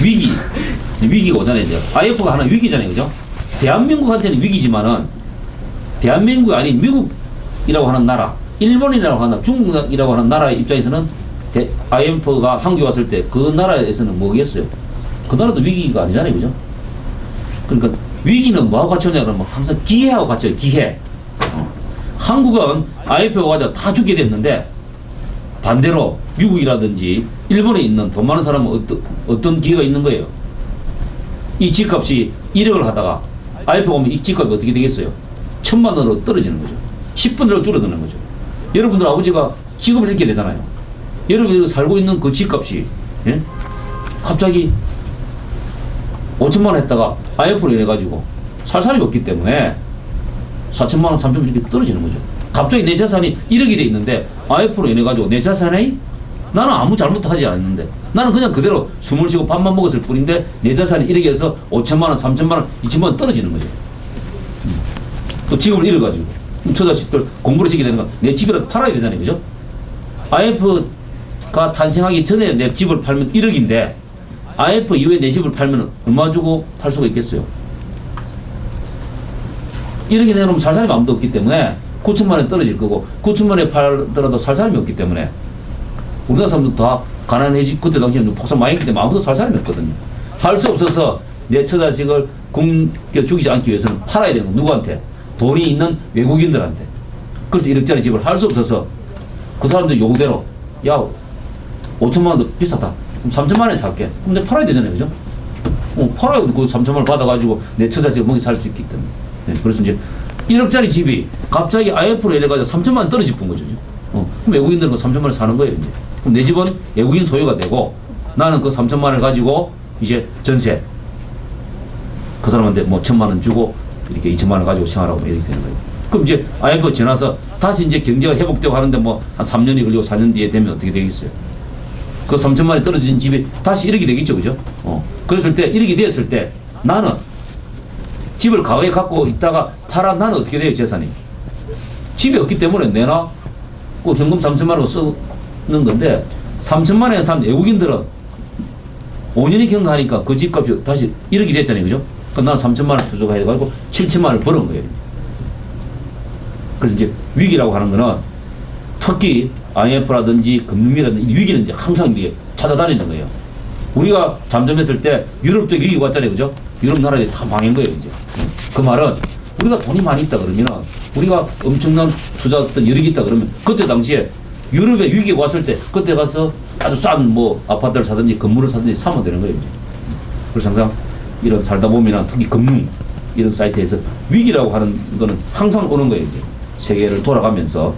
위기가 오잖아요. 이제 IMF가 하나 위기잖아요, 그죠? 대한민국한테는 위기지만은 대한민국이 아닌 미국이라고 하는 나라, 일본이라고 하는, 중국이라고 하는 나라의 입장에서는 IMF가 한국에 왔을 때 그 나라에서는 뭐겠어요? 그 나라도 위기가 아니잖아요, 그죠? 그러니까 위기는 뭐하고 같이 오냐 그러면 항상 기회하고 같이 와요, 기회. 한국은 IMF가 와서 다 죽게 됐는데, 반대로 미국이라든지 일본에 있는 돈 많은 사람은 어떤 기회가 있는 거예요? 이 집값이 1억을 하다가 IMF가 오면 이 집값이 어떻게 되겠어요? 1,000만 원으로 떨어지는 거죠. 10분으로 줄어드는 거죠. 여러분들 아버지가 직업을 잃게 되잖아요. 여러분들이 살고 있는 그 집값이, 예? 갑자기 5천만 원 했다가 IMF로 인해가지고 살 사람이 없기 때문에 4천만 원, 3천만 원 이렇게 떨어지는 거죠. 갑자기 내 재산이 1억이 돼 있는데 IMF로 인해가지고 내 재산이, 나는 아무 잘못도 하지 않았는데, 나는 그냥 그대로 숨을 쉬고 밥만 먹었을 뿐인데 내 재산이 1억에서 5천만 원, 3천만 원, 2천만 원 떨어지는 거죠. 또 직업을 잃어가지고 저 자식들 공부를 시키게 되는 건 내 집이라도 팔아야 되잖아요, 그죠? IMF가 탄생하기 전에 내 집을 팔면 1억인데 IMF 이후에 내 집을 팔면 얼마 주고 팔 수가 있겠어요? 1억이 내놓으면 살 사람이 아무도 없기 때문에 9천만 원 떨어질 거고, 9천만 원에 팔더라도 살 사람이 없기 때문에 우리나라 사람들 다 가난해지, 그때 당시에 폭삭 많이 했기 때문에 아무도 살 사람이 없거든요. 할 수 없어서 내 처자식을 굶겨 죽이지 않기 위해서는 팔아야 되는 거, 누구한테? 돈이 있는 외국인들한테. 그래서 1억짜리 집을 할 수 없어서 그 사람들 요구대로, 야, 5천만 원도 비싸다, 그럼 3천만 원에 살게. 그럼 내가 팔아야 되잖아요, 그죠? 팔아야 그 3천만 원 받아가지고 내 처자식 먹이 살 수 있기 때문에. 네, 그래서 이제 1억짜리 집이 갑자기 IMF로 이래가지고 3천만 원 떨어질 쁜 거죠. 그럼 외국인들은 그 3천만 원 사는 거예요, 이제. 그럼 내 집은 외국인 소유가 되고 나는 그 3천만 원을 가지고 이제 전세 그 사람한테 뭐 1,000만 원 주고 이렇게 2천만 원 가지고 생활하고 이렇게 되는 거예요. 그럼 이제 IMF 지나서 다시 이제 경제가 회복되고 하는데 뭐 한 3년이 걸리고 4년 뒤에 되면 어떻게 되겠어요? 그 3천만 원이 떨어진 집이 다시 1억이 되겠죠, 그죠? 그랬을 때 1억이 되었을 때 나는 집을 가까이 갖고 있다가 팔아 나는 어떻게 돼요, 재산이? 집이 없기 때문에 내놔 그 현금 3천만 원 쓰는 건데 3천만 원에 산 외국인들은 5년이 경과하니까 그 집값이 다시 1억이 됐잖아요, 그죠? 그러니까 나는 3천만 원 투자가 해가지고 7천만 원을 벌은 거예요. 그래서 이제 위기라고 하는 거는 특히 IMF라든지 금융위라든지 위기는 이제 항상 이게 찾아다니는 거예요. 우리가 잠잠했을 때 유럽 쪽 위기 왔잖아요, 그죠? 유럽 나라들이 다 망한 거예요, 이제. 그 말은 우리가 돈이 많이 있다 그러면 우리가 엄청난 투자 어떤 여력이 있다 그러면 그때 당시에 유럽에 위기가 왔을 때 그때 가서 아주 싼 뭐 아파트를 사든지 건물을 사든지 사면 되는 거예요, 이제. 그래서 항상 이런 살다 보면 특히 금융 이런 사이트에서 위기라고 하는 거는 항상 오는 거예요, 이제. 세계를 돌아가면서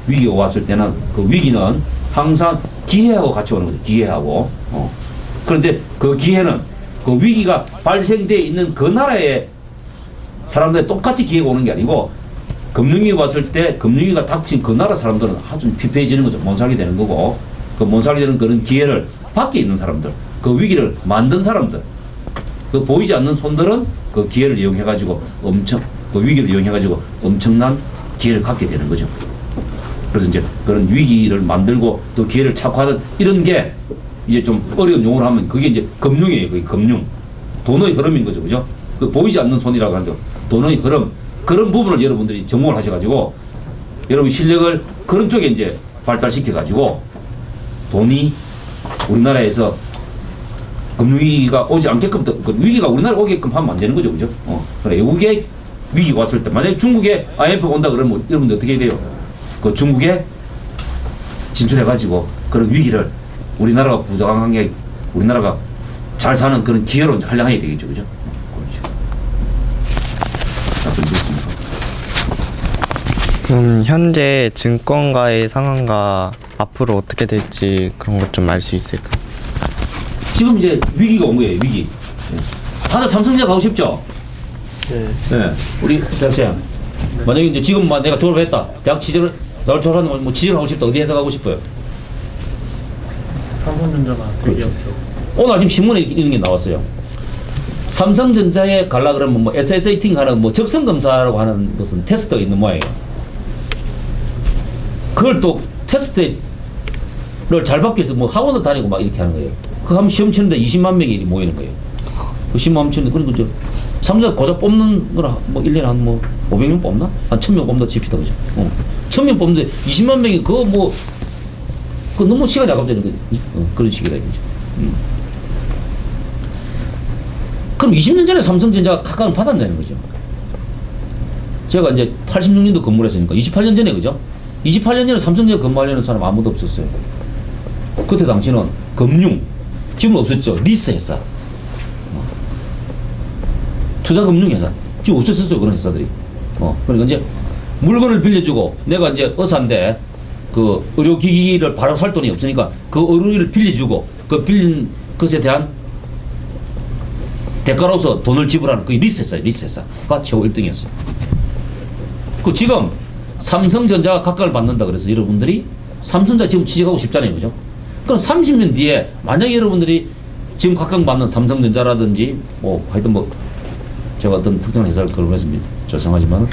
위기가 왔을 때는 그 위기는 항상 기회하고 같이 오는 거죠. 기회하고. 그런데 그 기회는 그 위기가 발생돼 있는 그 나라의 사람들이 똑같이 기회가 오는 게 아니고 금융위기가 왔을 때 금융위기가 닥친 그 나라 사람들은 아주 피폐해지는 거죠. 못 살게 되는 거고 그 못 살게 되는 그런 기회를 밖에 있는 사람들 그 위기를 만든 사람들 그 보이지 않는 손들은 그 기회를 이용해가지고 그 위기를 이용해가지고 엄청난 기회를 갖게 되는 거죠. 그래서 이제 그런 위기를 만들고 또 기회를 찾고 하는 이런 게 이제 좀 어려운 용어로 하면 그게 이제 금융이에요. 그게 금융. 돈의 흐름인 거죠. 그죠? 그 보이지 않는 손이라고 하죠. 돈의 흐름. 그런 부분을 여러분들이 전공을 하셔가지고 여러분 실력을 그런 쪽에 이제 발달시켜가지고 돈이 우리나라에서 금융위기가 오지 않게끔 그 위기가 우리나라에 오게끔 하면 안 되는 거죠. 그죠? 그래, 외국에 위기가 왔을 때 만약에 중국에 IMF가 온다 그러면 여러분들 어떻게 해야 돼요? 그 중국에 진출해가지고 그런 위기를 우리나라가 부강한 게 우리나라가 잘 사는 그런 기회로 활용해야 되겠죠. 그죠? 그렇죠. 그럼 현재 증권가의 상황과 앞으로 어떻게 될지 그런 것 좀 알 수 있을까? 지금 이제 위기가 온 거예요. 위기. 다들 삼성전자 가고 싶죠? 네. 우리 대학생. 만약에 이제 지금 내가 졸업했다. 대학 취직을 나를 졸업하는 뭐 취직을 하고 싶다. 어디 회사 가고 싶어요? 삼성전자나 대기업 쪽. 오늘 아침 신문에 이런 게 나왔어요. 삼성전자에 가려 그러면 뭐 SSAT 하는 뭐 적성 검사라고 하는 무슨 테스트가 있는 모양이에요. 그걸 또 테스트를 잘 받기 위해서 뭐 학원도 다니고 막 이렇게 하는 거예요. 그 하면 시험 치는데 20만 명이 모이는 거예요. 그 시험 치는데 그런 거죠. 삼성 고작 뽑는 거라 뭐 1년에 한 뭐 500명 뽑나? 한 1000명 뽑는다 칩시다. 그죠? 1000명 뽑는데 20만 명이 그거 뭐 그 너무 시간이 아깝다는 거죠. 그런 식이다 이거죠. 그럼 20년 전에 삼성전자가 각광을 받았다는 거죠. 제가 이제 86년도 근무를 했으니까 28년 전에 그죠? 28년 전에 삼성전자 근무하려는 사람 아무도 없었어요. 그때 당시는 금융, 지금 없었죠. 리스 회사. 투자금융회사. 지금 없었어요. 그런 회사들이. 그러니까 이제 물건을 빌려주고 내가 이제 의사인데 그 의료기기를 바로 살 돈이 없으니까 그 의료기를 빌려주고 그 빌린 것에 대한 대가로서 돈을 지불하는 그게 리스회사예요. 리스회사가 최고 1등이었어요. 그 지금 삼성전자가 각광을 받는다 그래서 여러분들이 삼성전자 지금 취직하고 싶잖아요. 그죠? 그럼 30년 뒤에 만약에 여러분들이 지금 각광받는 삼성전자라든지 뭐 하여튼 뭐 제가 어떤 특정한 회사를 거론해서 죄송하지만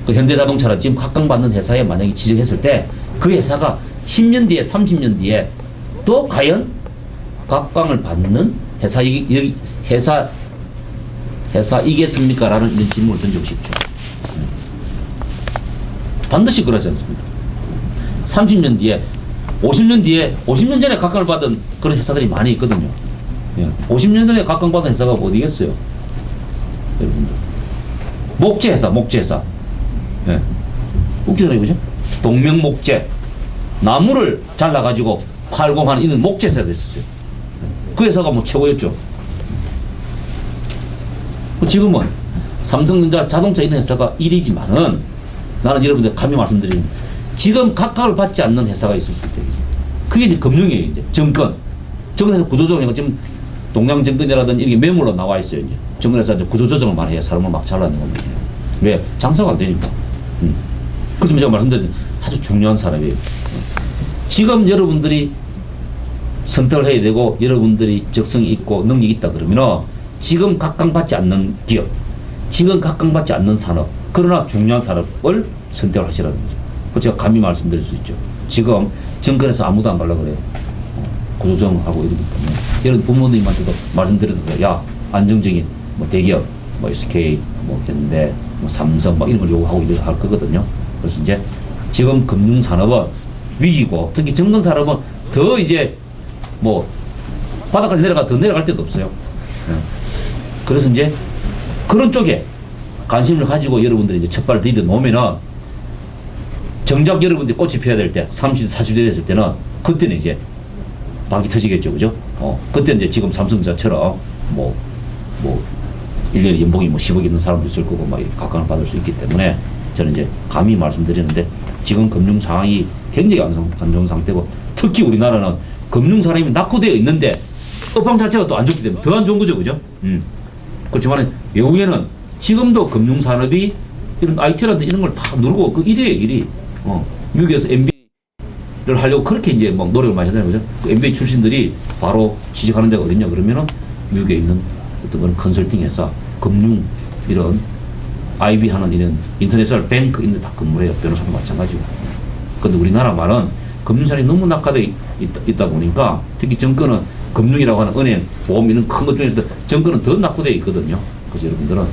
그 현대자동차라 지금 각광받는 회사에 만약에 취직했을 때 그 회사가 10년 뒤에 30년 뒤에 또 과연 각광을 받는 회사이겠습니까? 라는 이런 질문을 던지고 싶죠. 반드시 그러지 않습니다. 30년 뒤에 50년 뒤에 50년 전에 각광을 받은 그런 회사들이 많이 있거든요. 50년 전에 각광받은 회사가 어디겠어요? 여러분들 목재회사. 목재잖아요, 그죠? 동명목재. 나무를 잘라가지고 팔고 하는 이런 목재사가 됐었어요. 그 회사가 뭐 최고였죠. 지금은 삼성전자, 자동차 이런 회사가 1위지만은 나는 여러분들 감히 말씀드리는 지금 각각을 받지 않는 회사가 있을 수 있다. 그게 이제 금융이에요. 이제 정권에서 구조조정이 지금 동양증권이라든지 이렇게 매물로 나와 있어요. 이제 정권에서 이제 구조조정을 많이 해야 사람을 막 잘라내는 겁니다. 왜? 장사가 안 되니까. 그렇지만 제가 말씀드린 아주 중요한 사람이에요. 지금 여러분들이 선택을 해야 되고 여러분들이 적성이 있고 능력이 있다 그러면은 지금 각광받지 않는 기업, 지금 각광받지 않는 산업, 그러나 중요한 산업을 선택을 하시라는 거죠. 그 제가 감히 말씀드릴 수 있죠. 지금 정권에서 아무도 안 가려고 그래요. 구조조정하고 이러기 때문에. 여러분 부모님한테도 말씀드려도 야, 안정적인 뭐 대기업, 뭐 SK, 뭐 현대, 뭐 삼성, 막 이런 걸 요구하고 이렇게 할 거거든요. 그래서 이제 지금 금융산업은 위기고 특히 정권산업은 더 이제 뭐 바닥까지 더 내려갈 데도 없어요. 그래서 이제 그런 쪽에 관심을 가지고 여러분들이 이제 첫 발을 디뎌 놓으면은 정작 여러분들이 꽃이 피어야 될 때 30, 40대 됐을 때는 그때는 이제 박이 터지겠죠. 그죠? 그때는 이제 지금 삼성전자처럼 뭐 1년에 연봉이 뭐 10억 있는 사람도 있을 거고 막 이렇게 각광을 받을 수 있기 때문에 저는 이제 감히 말씀드리는데 지금 금융 상황이 굉장히 안 좋은 상태고 특히 우리나라는 금융 산업이 낙후되어 있는데 업황 자체가 또 안 좋기 때문에 더 안 좋은 거죠. 그죠? 그렇지만 외국에는 지금도 금융 산업이 이런 IT라든지 이런 걸 다 누르고 그 1위에요, 1위. 미국에서 MBA를 하려고 그렇게 이제 막 노력을 많이 하잖아요. 그죠? 그 MBA 출신들이 바로 취직하는 데가 어딨냐 그러면은 미국에 있는 어떤 그런 컨설팅 회사, 금융 이런 IB 하는 이런 인터내셔널 뱅크 이런 데 다 근무해요. 변호사도 마찬가지고. 근데 우리나라만은 금융산업이 너무 낙하되어 있다 보니까 특히 정권은 금융이라고 하는 은행, 보험 이런 큰 것 중에서도 정권은 더 낙후되어 있거든요. 그래서 여러분들은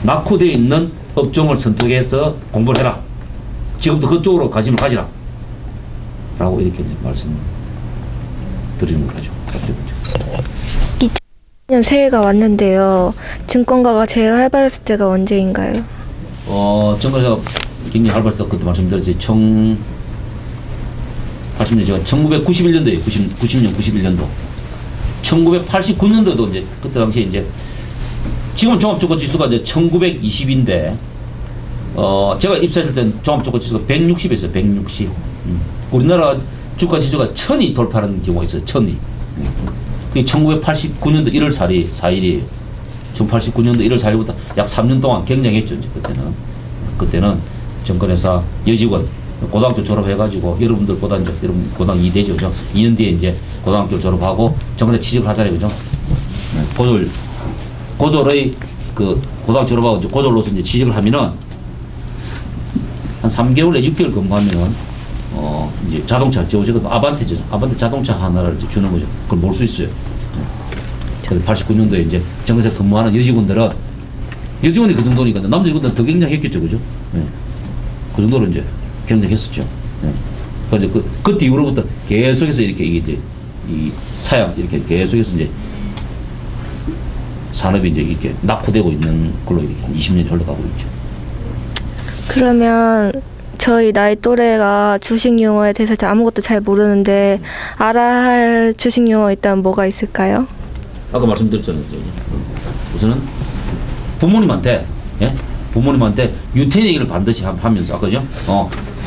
낙후되어 있는 업종을 선택해서 공부를 해라. 지금부터 그쪽으로 관심을 가지라. 라고 이렇게 이제 말씀을 드리는 거죠. 2000년 새해가 왔는데요. 증권가가 제일 활발했을 때가 언제인가요? 정말 굉장히 활발했다 그때 말씀드렸지. 80년 제가 1991년도에 90년 91년도 1989년도도 이제 그때 당시에 이제 지금 종합주가지수가 이제 1920인데 제가 입사했을 때는 종합주가지수가 160이었어요. 160. 우리나라 주가지수가 1000이 돌파하는 경우가 있어요. 1000이. 그게 1989년도 1월 4일이에요. 1989년도 1월 4일부터 약 3년 동안 경쟁했죠. 이제 그때는 정권회사 여직원 고등학교 졸업해가지고 여러분들보다 이제 여러분 고등학교 2대죠. 그죠? 2년 뒤에 이제 고등학교 졸업하고 정권에 취직을 하잖아요. 그죠? 고졸의 그 고등학교 졸업하고 이제 고졸로서 이제 취직을 하면은 한 3개월에 6개월 근무하면은 이제 자동차 저거는 아반떼죠. 아반떼 자동차 하나를 이제 주는 거죠. 그걸 몰 수 있어요. 그래서 89년도에 이제 정권에서 근무하는 여직원들은 여직원이 그 정도니까 남자 직원들은 더 경쟁했겠죠. 그죠? 네. 그 정도로 이제 경쟁했었죠. 네. 그래서 그때 이후로부터 계속해서 이렇게 이게 이제 이 사양 이렇게 계속해서 이제 산업이 이제 이렇게 낙후되고 있는 걸로 이렇게 한 20년이 흘러가고 있죠. 그러면 저희 나이 또래가 주식 용어에 대해서 아무것도 잘 모르는데 알아야 할 주식 용어 일단 뭐가 있을까요? 아까 말씀드렸잖아요. 우선은 부모님한테 유태인 얘기를 반드시 하면서 아까죠?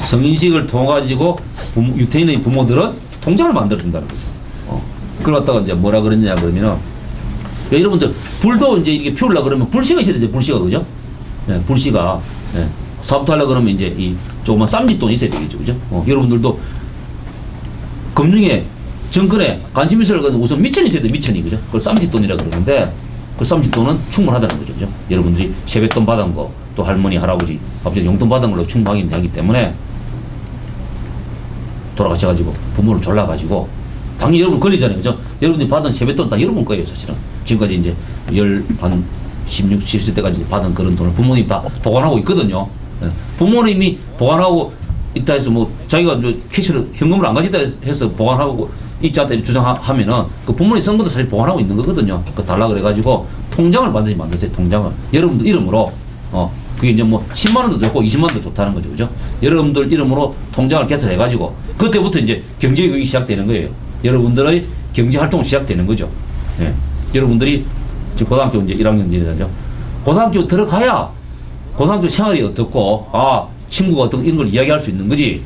성인식을 통해 가지고 유태인의 부모들은 통장을 만들어 준다는 거죠. 그걸 갖다가 이제 뭐라 그랬냐 그러면은 여러분들 불도 이제 이게 피우려 그러면 불씨가 있어야 되죠. 불씨가 그죠? 네, 불씨가 네. 사업도 하려 그러면 이제 이 조그만 쌈짓돈이 있어야 되겠죠. 그죠? 여러분들도 금융에 정권에 관심 있을 거는 우선 미천이 있어야 돼. 미천이 그죠? 그걸 쌈짓돈이라 그러는데 그 쌈짓돈은 충분하다는 거죠. 그죠? 여러분들이 세뱃돈 받은 거 또 할머니 할아버지 아버지 용돈 받은 걸로 충분하기 때문에 돌아가셔가지고 부모를 졸라가지고 당연히 여러분 걸리잖아요. 그죠? 여러분들이 받은 세뱃돈 다 여러분 거예요. 사실은 지금까지 이제 한 16, 17세 때까지 받은 그런 돈을 부모님 다 보관하고 있거든요. 네. 부모님이 보관하고 있다 해서 뭐 자기가 캐시를 현금을 안 가지다 해서 보관하고 있지 않다 주장하면은 그 부모님 쓴 것도 사실 보관하고 있는 거거든요. 그 달라 그래가지고 통장을 반드시 만드세요. 통장을 여러분들 이름으로 그게 이제 뭐 10만 원도 좋고 20만 원도 좋다는 거죠. 그죠? 여러분들 이름으로 통장을 개설해가지고 그때부터 이제 경제교육이 시작되는 거예요. 여러분들의 경제 활동 시작되는 거죠. 예. 여러분들이 지금 고등학교 이제 1학년들이죠. 고등학교 들어가야 고등학교 생활이 어떻고 친구가 어떻고 이런 걸 이야기할 수 있는 거지.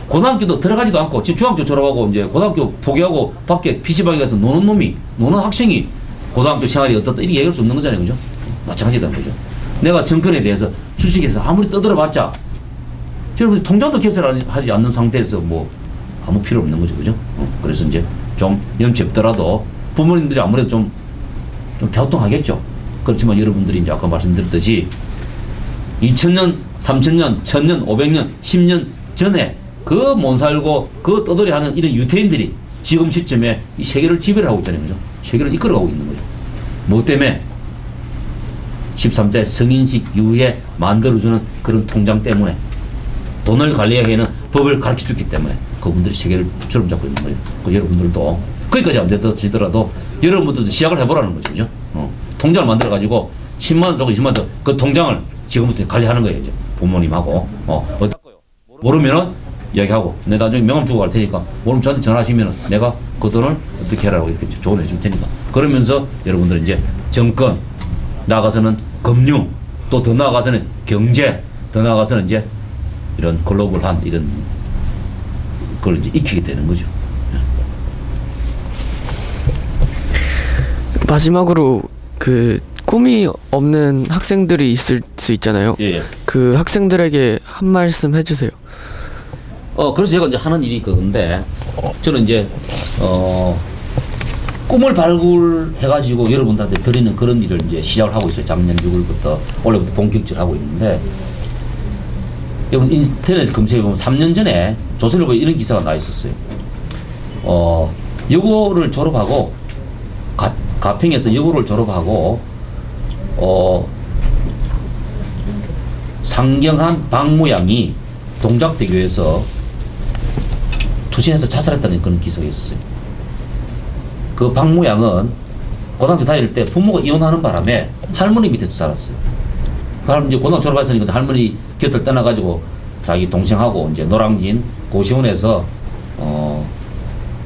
고등학교도 들어가지도 않고 지금 중학교 졸업하고 이제 고등학교 포기하고 밖에 PC방에 가서 노는 학생이 고등학교 생활이 어떻다 이렇게 얘기할 수 없는 거잖아요. 그죠? 마찬가지다는 거죠. 내가 정권에 대해서 주식에서 아무리 떠들어봤자 여러분이 통장도 개설하지 않는 상태에서 뭐 아무 필요 없는 거죠. 그죠? 그래서 이제 좀 연cep더라도 부모님들이 아무래도 좀 갸우뚱하겠죠. 그렇지만 여러분들이 이제 아까 말씀드렸듯이 2000년, 3000년, 1000년, 500년, 10년 전에 그 못 살고 그 떠돌이 하는 이런 유태인들이 지금 시점에 이 세계를 지배를 하고 있잖아요. 그죠? 세계를 이끌어가고 있는 거죠. 뭐 때문에? 13대 성인식 이후에 만들어주는 그런 통장 때문에 돈을 관리하게 하는 법을 가르쳐 줬기 때문에 그분들이 세계를 주름 잡고 있는 거예요. 그 여러분들도 거기까지 안 되더라도 여러분들도 시작을 해보라는 거죠. 그죠? 통장을 만들어가지고 10만원 주고 20만원 주고 그 통장을 지금부터 관리하는 거예요. 이제 부모님하고. 모르면은 얘기하고 내가 나중에 명함 주고 갈 테니까 모르면 저한테 전화하시면은 내가 그 돈을 어떻게 해라고 이렇게 조언해 줄 테니까 그러면서 여러분들은 이제 정권 나아가서는 금융 또 더 나아가서는 경제 더 나아가서는 이제 이런 글로벌한 이런 걸 이제 익히게 되는 거죠. 마지막으로 그 꿈이 없는 학생들이 있을 수 있잖아요. 예. 그 학생들에게 한 말씀 해주세요. 그래서 제가 이제 하는 일이 그건데, 저는 이제, 꿈을 발굴해가지고 여러분들한테 드리는 그런 일을 이제 시작을 하고 있어요. 작년 6월부터, 올해부터 본격적으로 하고 있는데, 여러분 인터넷 검색해보면 3년 전에 조선일보에 이런 기사가 나 있었어요. 여고를 졸업하고, 가평에서 여고를 졸업하고, 상경한 박모양이 동작대교에서 투신해서 자살했다는 그런 기사가 있었어요. 그 박모양은 고등학교 다닐 때 부모가 이혼하는 바람에 할머니 밑에서 자랐어요. 그 할머니 이제 고등학교 졸업했으니까 할머니 곁을 떠나가지고 자기 동생하고 이제 노량진 고시원에서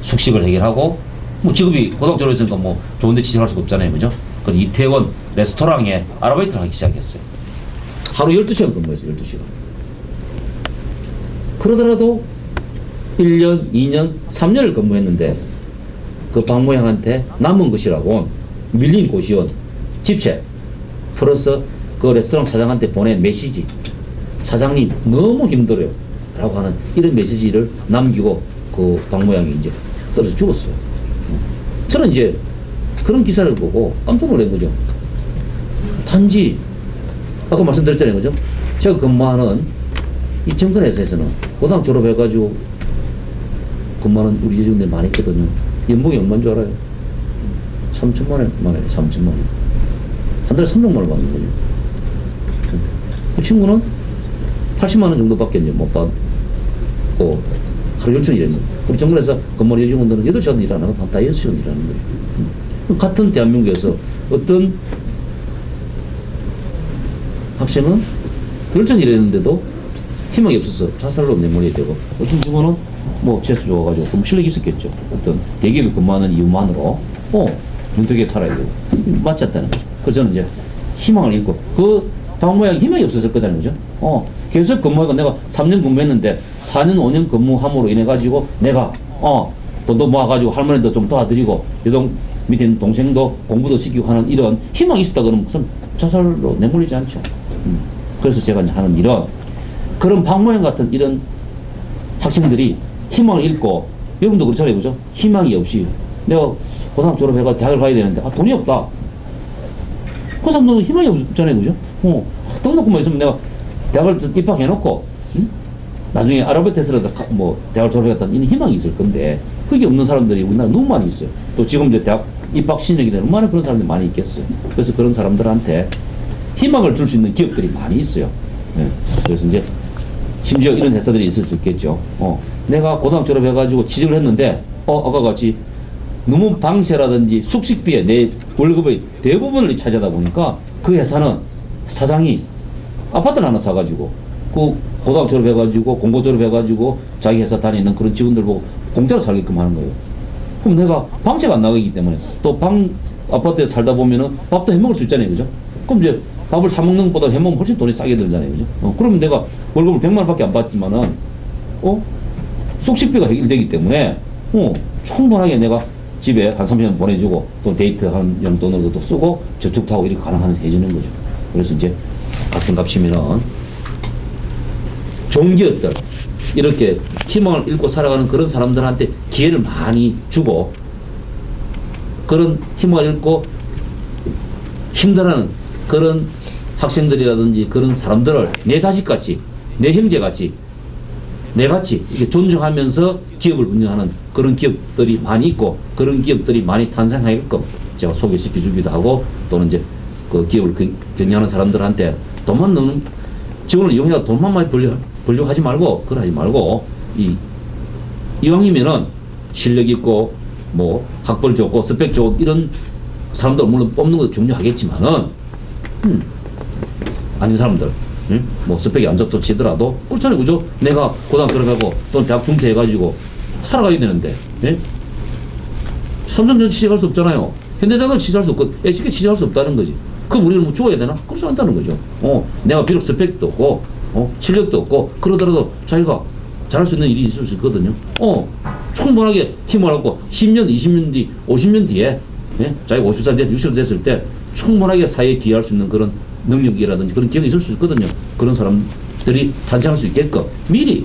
숙식을 해결하고 뭐 직업이 고등학교 졸업했으니까 뭐 좋은데 취직할 수가 없잖아요. 그죠? 그 이태원 레스토랑에 아르바이트를 하기 시작했어요. 하루 12시간 근무했어요. 12시간. 그러더라도 1년, 2년, 3년을 근무했는데 그 박모양한테 남은 것이라고 밀린 고시원, 집채 플러스 그 레스토랑 사장한테 보낸 메시지 사장님 너무 힘들어요 라고 하는 이런 메시지를 남기고 그 박모양이 이제 떨어져 죽었어요. 저는 이제 그런 기사를 보고 깜짝 놀란 거죠. 단지 아까 말씀드렸잖아요. 그죠? 제가 근무하는 이 정권회사에서는 고등학교 졸업해가지고 근무하는 우리 여직원들이 많이 있거든요. 연봉이 얼마인 줄 알아요? 3천만 원만 해요. 3천만 원. 한 달에 300만 원 받는 거죠. 그 친구는 80만 원 정도밖에 이제 못 받고 하루 12시간 일했는데 우리 정권에서 근무하는 여직원들은 8시간 일 안 하고 다 6시간 일하는 거예요. 같은 대한민국에서 어떤 학생은 12시간 일했는데도 희망이 없어서 자살로 내몰리게 되고 어떤 친구는 뭐 재수 좋아가지고 좀 실력이 있었겠죠. 어떤 대기업에 근무하는 이유만으로 윤택에 살아야 되고 맞지 않다는 거죠. 그래서 저는 이제 희망을 잃고 그 박모양이 희망이 없었을 거잖아요. 그죠? 계속 근무하고 내가 3년 근무했는데 4년 5년 근무함으로 인해 가지고 내가 돈도 모아가지고 할머니도 좀 도와드리고 여동 밑에 있는 동생도 공부도 시키고 하는 이런 희망이 있었다 그러면 무슨 자살로 내몰리지 않죠. 그래서 제가 이제 하는 일은 그런 박모양 같은 이런 학생들이 희망을 잃고 여러분도 그렇잖아요. 그죠? 희망이 없이 내가 고등학교 졸업해가 대학을 가야 되는데 돈이 없다. 그 사람들은 희망이 없잖아요. 그죠? 돈 놓고만 있으면 내가 대학을 입학해놓고 나중에 아르바이트에서라도 뭐 대학을 졸업했다는 이런 희망이 있을 건데 그게 없는 사람들이 우리나라에 너무 많이 있어요. 또 지금 이제 대학 입학 신청이 되는 얼마나 그런 사람들이 많이 있겠어요. 그래서 그런 사람들한테 희망을 줄 수 있는 기업들이 많이 있어요. 네. 그래서 이제 심지어 이런 회사들이 있을 수 있겠죠. 내가 고등학교 졸업해가지고 취직을 했는데, 아까 같이 너무 방세라든지 숙식비에 내 월급의 대부분을 차지하다 보니까 그 회사는 사장이 아파트를 하나 사가지고, 그 고등학교 졸업해가지고, 공고 졸업해가지고 자기 회사 다니는 그런 직원들 보고 공짜로 살게끔 하는 거예요. 그럼 내가 방세가 안 나가기 때문에 또 방 아파트에 살다 보면은 밥도 해 먹을 수 있잖아요, 그죠? 그럼 이제 밥을 사 먹는 것보다 해 먹으면 훨씬 돈이 싸게 들잖아요, 그죠? 그러면 내가 월급을 100만 원밖에 안 받지만은 숙식비가 해결되기 때문에 충분하게 내가 집에 한 30년 보내주고 또 데이트하는 용돈으로도 또 쓰고 저축도 하고 이렇게 가능한 해주는 거죠. 그래서 이제 같은 값이면은 좋은 기업들 이렇게 희망을 잃고 살아가는 그런 사람들한테 기회를 많이 주고 그런 희망을 잃고 힘들어하는 그런 학생들이라든지 그런 사람들을 내 자식같이 내 형제같이 내같이 이렇게 존중하면서 기업을 운영하는 그런 기업들이 많이 있고 그런 기업들이 많이 탄생하게끔 제가 소개시켜 주기도 하고 또는 이제 그 기업을 경영하는 사람들한테 돈만 넣는 직원을 이용해서 돈만 많이 벌려고 하지 말고 그걸 하지 말고 이왕이면은 실력 있고 뭐 학벌 좋고 스펙 좋은 이런 사람들 물론 뽑는 것도 중요하겠지만은 아닌 사람들 뭐 스펙이 안 좋다 치더라도 그렇잖아요, 그죠? 내가 고등학교 들어가고 또는 대학 중퇴 해가지고 살아가야 되는데 삼성전자 취직할 수 없잖아요. 현대자동차 취직할 수 없고 SK 취직할 수 없다는 거지. 그럼 우리는 뭐 죽어야 되나? 그렇지 않다는 거죠. 내가 비록 스펙도 없고 실력도 없고 그러더라도 자기가 잘할 수 있는 일이 있을 수 있거든요. 충분하게 힘을 얻고 10년, 20년 뒤, 50년 뒤에 자기가 50살 됐을 60살 됐을 때 충분하게 사회에 기여할 수 있는 그런 능력이라든지 그런 기억이 있을 수 있거든요. 그런 사람들이 탄생할 수 있게끔 미리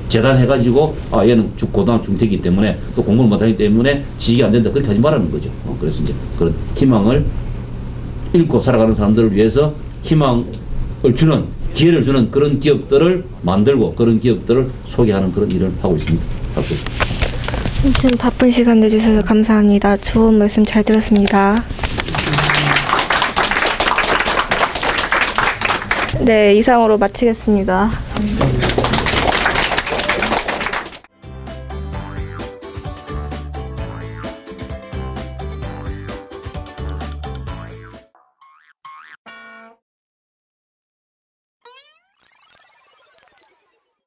재단해가지고 얘는 고등학교 중퇴이기 때문에 또 공부를 못하기 때문에 지식이 안 된다 그렇게 하지 말라는 거죠. 그래서 이제 그런 희망을 잃고 살아가는 사람들을 위해서 희망을 주는 기회를 주는 그런 기업들을 만들고 그런 기업들을 소개하는 그런 일을 하고 있습니다. 박수. 아무튼 바쁜 시간 내주셔서 감사합니다. 좋은 말씀 잘 들었습니다. 네, 이상으로 마치겠습니다.